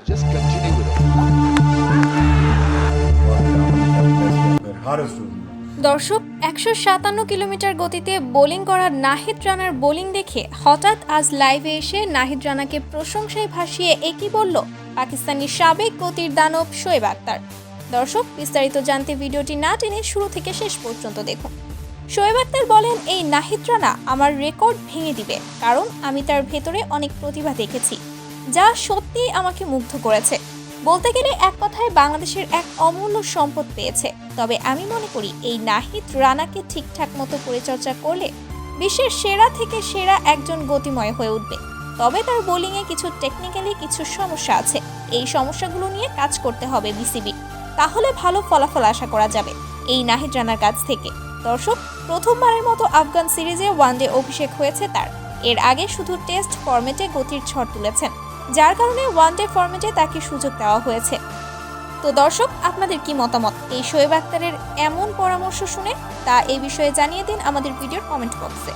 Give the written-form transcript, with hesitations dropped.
Just continue with it. দর্শক ১৫৭ kilometre গতিতে bowling করা নাহিদ রানার বোলিং দেখে হঠাৎ আজ লাইভে এসে নাহিদ রানাকে প্রশংসায় ভাসিয়ে একই বলল পাকিস্তানি সাবেক গতির দানব শোয়েব আখতার। দর্শক, বিস্তারিত জানতে ভিডিওটি না টেনে শুরু থেকে শেষ পর্যন্ত দেখুন। শোয়েব আখতার বলেন, এই নাহিদ রানা আমার রেকর্ড ভেঙে দিবে, কারণ আমি তার ভেতরে অনেক প্রতিভা দেখেছি যা সত্যিই আমাকে মুগ্ধ করেছে। বলতে গেলে এক কথায় বাংলাদেশের এক অমূল্য সম্পদ পেয়েছে। তবে আমি মনে করি এই নাহিদ রানাকে ঠিকঠাক মতো পরিচর্যা করলে বিশ্বের সেরা থেকে সেরা একজন গতিময় হয়ে উঠবে। তবে তার বোলিংয়ে কিছু টেকনিক্যালি কিছু সমস্যা আছে, এই সমস্যাগুলো নিয়ে কাজ করতে হবে বিসিবি, তাহলে ভালো ফলাফল আশা করা যাবে এই নাহিদ রানার কাছ থেকে। দর্শক, প্রথমবারের মতো আফগান সিরিজে ওয়ানডে অভিষেক হয়েছে তার। এর আগে শুধু টেস্ট ফরম্যাটে গতির ঝড় তুলেছেন, যার কারণে ওয়ানডে ফরম্যাটে তাকে সুযোগ দেওয়া হয়েছে। তো দর্শক, আপনাদের কি মতামত এই শোয়েব আখতারের এমন পরামর্শ শুনে? তা এই বিষয়ে জানিয়ে দিন আমাদের ভিডিওর কমেন্ট বক্সে।